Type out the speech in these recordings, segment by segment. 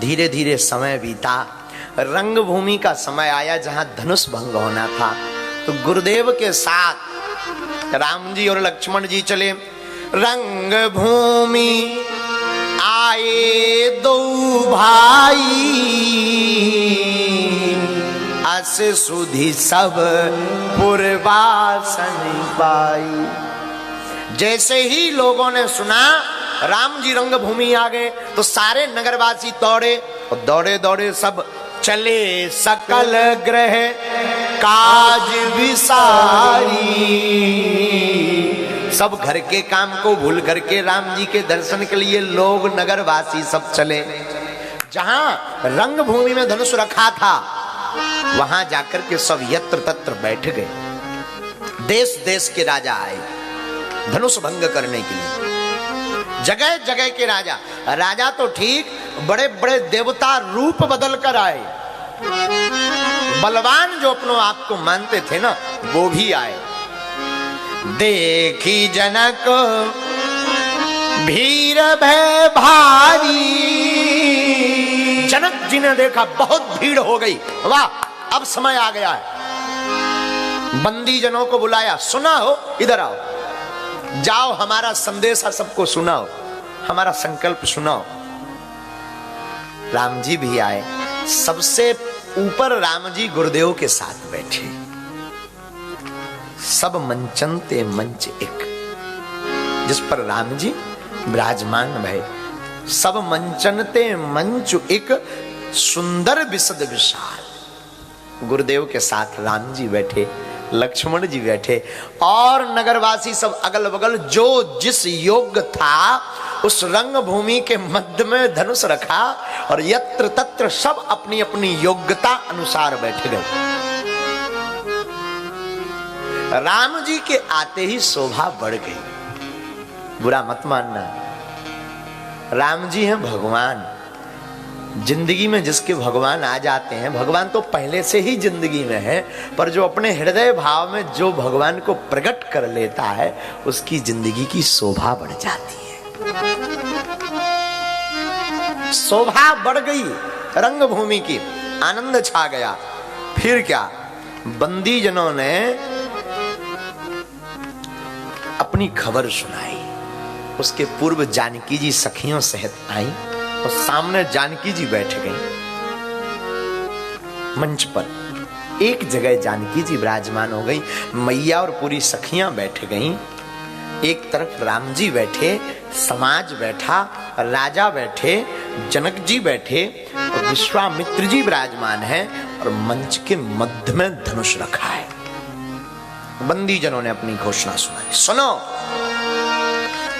धीरे धीरे समय बीता, रंगभूमि का समय आया जहां धनुष भंग होना था। तो गुरुदेव के साथ राम जी और लक्ष्मण जी चले। रंगभूमि आए दो भाई, अस सुधि सब पुरवासन पाई। जैसे ही लोगों ने सुना राम जी रंगभूमि आ गए तो सारे नगरवासी दौड़े और दौड़े दौड़े सब चले सकल ग्रह काज विसारी। सब घर के काम को भूल करके राम जी के दर्शन के लिए लोग नगरवासी सब चले। जहां रंगभूमि में धनुष रखा था वहां जाकर के सब यत्र तत्र बैठ गए। देश देश के राजा आए धनुष भंग करने के लिए। जगह जगह के राजा, राजा तो ठीक, बड़े बड़े देवता रूप बदल कर आए। बलवान जो अपनों आप को मानते थे ना वो भी आए। देखी जनक भीर भय भारी। जनक जी ने देखा बहुत भीड़ हो गई, वाह अब समय आ गया है। बंदी जनों को बुलाया, सुना हो इधर आओ, जाओ हमारा संदेशा सबको सुनाओ, हमारा संकल्प सुनाओ। राम जी भी आए। सबसे ऊपर राम जी गुरुदेव के साथ बैठे। सब मंचनते मंच एक, जिस पर राम जी विराजमान भय। सब मंचनते मंच एक, सुंदर विशद विशाल। गुरुदेव के साथ राम जी बैठे, लक्ष्मण जी बैठे और नगरवासी सब अगल बगल जो जिस योग्य था उस रंगभूमि के मध्य में धनुष रखा और यत्र तत्र सब अपनी अपनी योग्यता अनुसार बैठ गए। राम जी के आते ही शोभा बढ़ गई। बुरा मत मानना, राम जी हैं भगवान। जिंदगी में जिसके भगवान आ जाते हैं, भगवान तो पहले से ही जिंदगी में है, पर जो अपने हृदय भाव में जो भगवान को प्रकट कर लेता है उसकी जिंदगी की शोभा बढ़ जाती है। शोभा बढ़ गई रंगभूमि की, आनंद छा गया। फिर क्या, बंदी जनों ने अपनी खबर सुनाई। उसके पूर्व जानकी जी सखियों सहित आई और सामने जानकी जी बैठ गई। मंच पर एक जगह जानकी जी विराजमान हो गई, मैया और पूरी सखियां बैठ गईं। एक तरफ राम जी बैठे, समाज बैठा, राजा बैठे, जनक जी बैठे और विश्वामित्र जी विराजमान हैं और मंच के मध्य में धनुष रखा है। बंदी जनों ने अपनी घोषणा सुनाई। सुनो,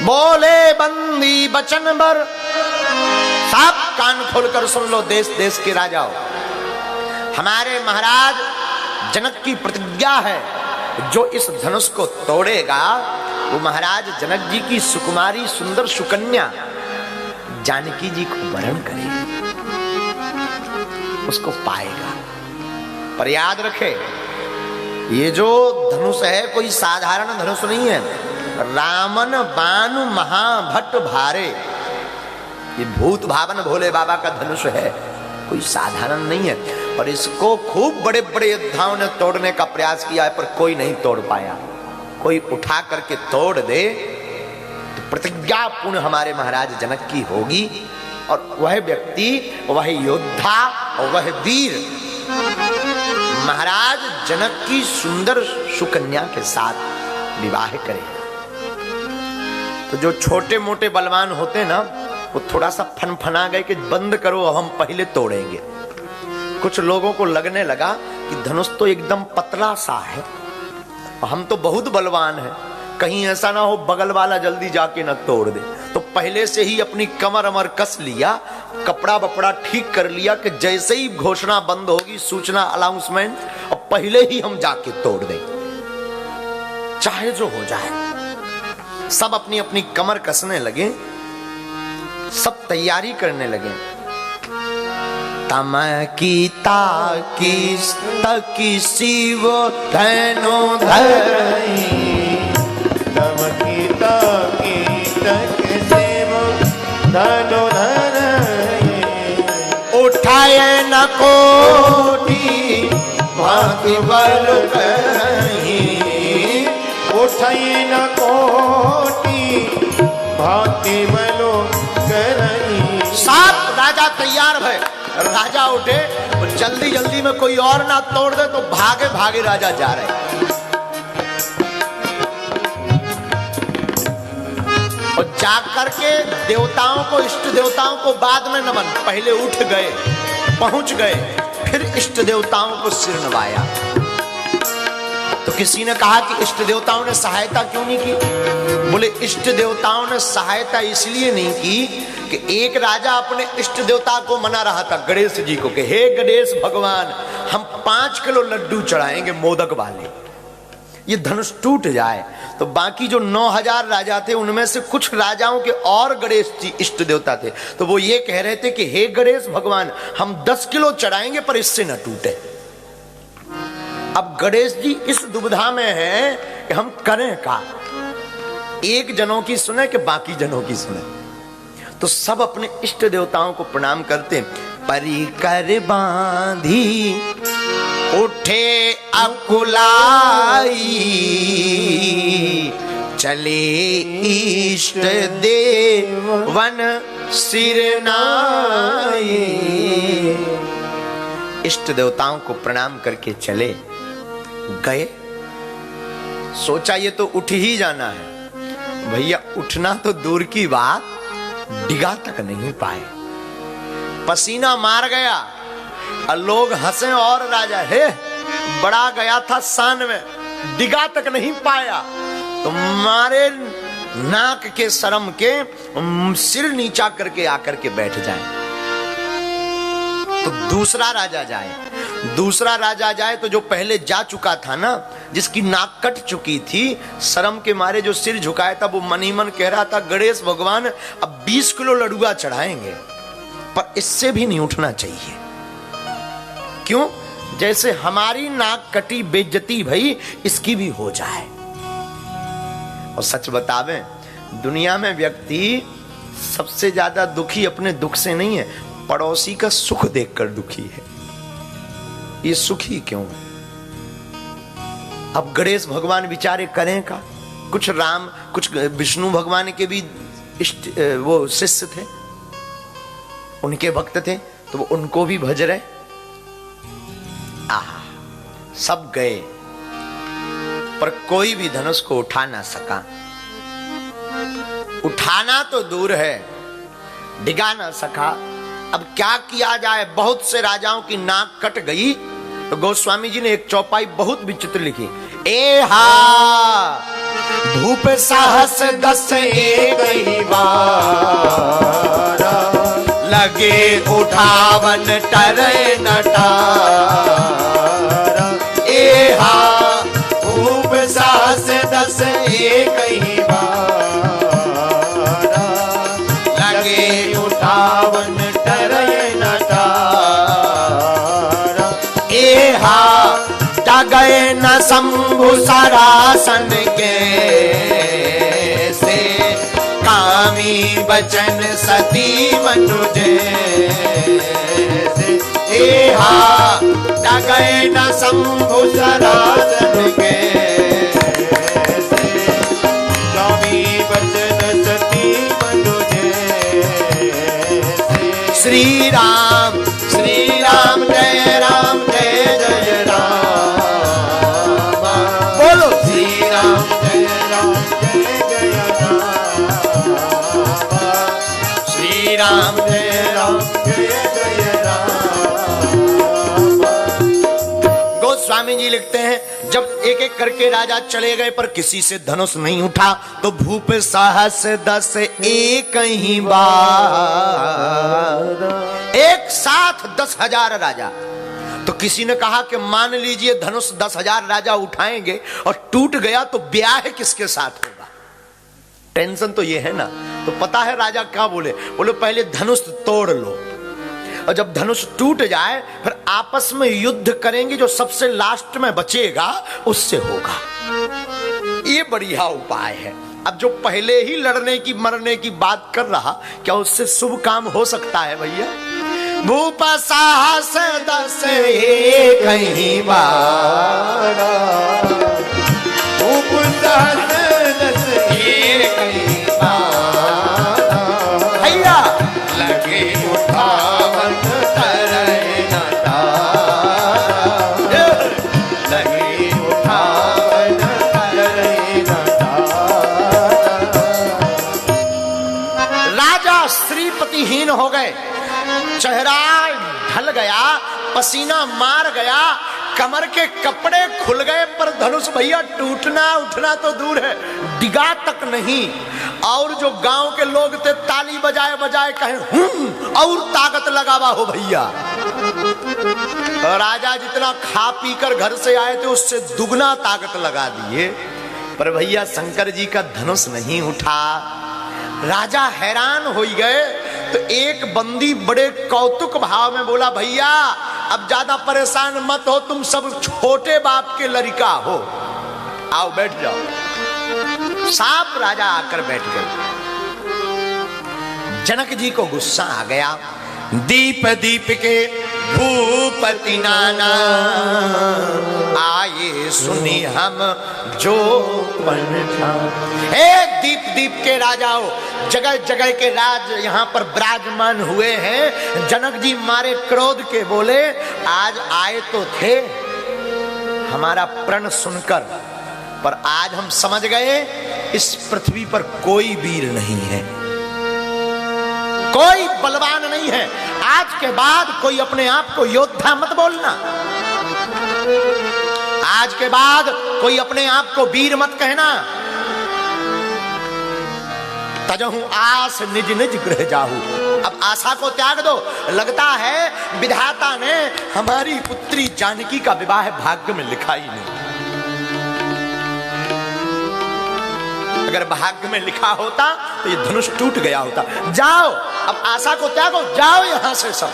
बोले बंदी बचन भर, सब कान खोलकर सुन लो देश देश के राजाओं। हमारे महाराज जनक की प्रतिज्ञा है, जो इस धनुष को तोड़ेगा वो महाराज जनक जी की सुकुमारी सुंदर सुकन्या जानकी जी को वरण करेगी, उसको पाएगा। पर याद रखे, ये जो धनुष है कोई साधारण धनुष नहीं है। रामन बानु महाभट भारे, ये भूत भावन भोले बाबा का धनुष है, कोई साधारण नहीं है। और इसको खूब बड़े बड़े योद्धाओं ने तोड़ने का प्रयास किया है पर कोई नहीं तोड़ पाया। कोई उठा करके तोड़ दे तो प्रतिज्ञा पूर्ण हमारे महाराज जनक की होगी और वह व्यक्ति, वह योद्धा और वह वीर महाराज जनक की सुंदर सुकन्या के साथ विवाह करेगा। तो जो छोटे मोटे बलवान होते ना वो थोड़ा सा फनफना गए कि बंद करो, हम पहले तोड़ेंगे। कुछ लोगों को लगने लगा कि धनुष तो एकदम पतला सा है, हम तो बहुत बलवान हैं, कहीं ऐसा ना हो बगल वाला जल्दी जाके ना तोड़ दे। तो पहले से ही अपनी कमर अमर कस लिया, कपड़ा बपड़ा ठीक कर लिया कि जैसे ही घोषणा बंद होगी, सूचना अनाउंसमेंट, और पहले ही हम जाके तोड़ दें, चाहे जो हो जाए। सब अपनी अपनी कमर कसने लगे, सब तैयारी करने लगे। तम की ताकी तकी शिव धनु धरई, तम की ताकी तक शिव धनु धरई। न कोटि भांति बल कहीं, उठई न कोटि भांति बलो करहीं। 7 राजा तैयार भय। राजा उठे और जल्दी जल्दी में कोई और ना तोड़ दे तो भागे भागे राजा जा रहे। और जाग करके देवताओं को, इष्ट देवताओं को बाद में नमन, पहले उठ गए, पहुंच गए, फिर इष्ट देवताओं को सिर नवाया। तो किसी ने कहा कि इष्ट देवताओं ने सहायता क्यों नहीं की? बोले इष्ट देवताओं ने सहायता इसलिए नहीं की कि एक राजा अपने इष्ट देवता को मना रहा था, गणेश जी को, कि हे गणेश भगवान, हम 5 किलो लड्डू चढ़ाएंगे मोदक वाले, ये धनुष टूट जाए। तो बाकी जो 9000 राजा थे उनमें से कुछ राजाओं के और गणेश जी इष्ट देवता थे, तो वो ये कह रहे थे कि हे गणेश भगवान, हम 10 किलो चढ़ाएंगे पर इससे न टूटे। अब गणेश जी इस दुविधा में हैं कि हम करें का, एक जनों की सुने कि बाकी जनों की सुने। तो सब अपने इष्ट देवताओं को प्रणाम करते। परिकर बांधी उठे अकुलाई, चले इष्ट देवन सिर नाई। इष्ट देवताओं को प्रणाम करके चले गए। सोचा ये तो उठ ही जाना है। भैया उठना तो दूर की बात, डिगा तक नहीं पाए, पसीना मार गया। और लोग हंसे और राजा, हे बड़ा गया था शान में, डिगा तक नहीं पाया। तो मारे नाक के शर्म के सिर नीचा करके आकर के बैठ जाए। तो दूसरा राजा जाए, दूसरा राजा जाए तो जो पहले जा चुका था ना, जिसकी नाक कट चुकी थी, शर्म के मारे जो सिर झुकाया था, वो मन ही मन कह रहा था, गणेश भगवान अब 20 किलो लड्डुआ चढ़ाएंगे पर इससे भी नहीं उठना चाहिए। क्यों? जैसे हमारी नाक कटी, बेइज्जती भई, इसकी भी हो जाए। और सच बतावें, दुनिया में व्यक्ति सबसे ज्यादा दुखी अपने दुख से नहीं है, पड़ोसी का सुख देखकर दुखी है। ये सुखी क्यों है? अब गणेश भगवान विचारे करें का, कुछ राम, कुछ विष्णु भगवान के भी इष्ट वो शिष्य थे, उनके भक्त थे, तो वो उनको भी भज रहे। आहा, सब गए पर कोई भी धनुष को उठा ना सका। उठाना तो दूर है, डिगा ना सका। अब क्या किया जाए? बहुत से राजाओं की नाक कट गई। तो गोस्वामी जी ने एक चौपाई बहुत विचित्र लिखी। ए हा भूप साहस 10 एक ही बार, लगे उठावन टरे नटार। ए हा भूप साहस 10 एक ही बार, लगे उठावन टरे नटार। ए हा गए न शंभु सरासन के से, कामी बचन सती मनुजे से। ए हा गए न शंभु सरासन के से, कामी बचन सती मनुजे से। श्री राम जय राम जय जय राम। राम जय राम जय जय राम। गोस्वामी जी लिखते हैं, जब एक एक करके राजा चले गए पर किसी से धनुष नहीं उठा, तो भूप साहस 10 एक ही बार। एक साथ 10,000 राजा। तो किसी ने कहा कि मान लीजिए धनुष 10,000 राजा उठाएंगे और टूट गया तो ब्याह किसके साथ होगा? टेंशन तो ये है ना। तो पता है राजा क्या बोले? बोले पहले धनुष तोड़ लो, और जब धनुष टूट जाए फिर आपस में युद्ध करेंगे, जो सबसे लास्ट में बचेगा उससे होगा। ये बढ़िया उपाय है। अब जो पहले ही लड़ने की मरने की बात कर रहा, क्या उससे शुभ काम हो सकता है भैया? भूप साहस दस कहीं बारा उपदास दस कहीं बारा भैया लगे उठावन तरय न तारा लगे उठावन तरय न तारा। राजा श्रीपतिहीन हो गए, चेहरा ढल गया, पसीना मार गया, कमर के कपड़े खुल गए, पर धनुष भैया टूटना उठना तो दूर है, डिगा तक नहीं। और जो गांव के लोग थे ताली बजाए बजाए कहे और ताकत लगावा हो भैया। राजा जितना खा पी कर घर से आए थे उससे दुगना ताकत लगा दिए, पर भैया शंकर जी का धनुष नहीं उठा। राजा हैरान हो गए, तो एक बंदी बड़े कौतुक भाव में बोला, भैया अब ज्यादा परेशान मत हो, तुम सब छोटे बाप के लड़का हो, आओ बैठ जाओ। साफ राजा आकर बैठ गए। जनक जी को गुस्सा आ गया। दीप दीप के भूपति नाना आए सुनी हम जो एक दीप दीप के राजाओं, जगह जगह के राज यहाँ पर विराजमान हुए हैं। जनक जी मारे क्रोध के बोले, आज आए तो थे हमारा प्रण सुनकर, पर आज हम समझ गए इस पृथ्वी पर कोई वीर नहीं है, कोई बलवान नहीं है। आज के बाद कोई अपने आप को योद्धा मत बोलना, आज के बाद कोई अपने आप को वीर मत कहना। तजहु आस निज निज गृह जाहू, अब आशा को त्याग दो। लगता है विधाता ने हमारी पुत्री जानकी का विवाह भाग्य में लिखा ही नहीं। अगर भाग्य में लिखा होता तो ये धनुष टूट गया होता। जाओ अब आशा को त्यागो, जाओ यहां से सब।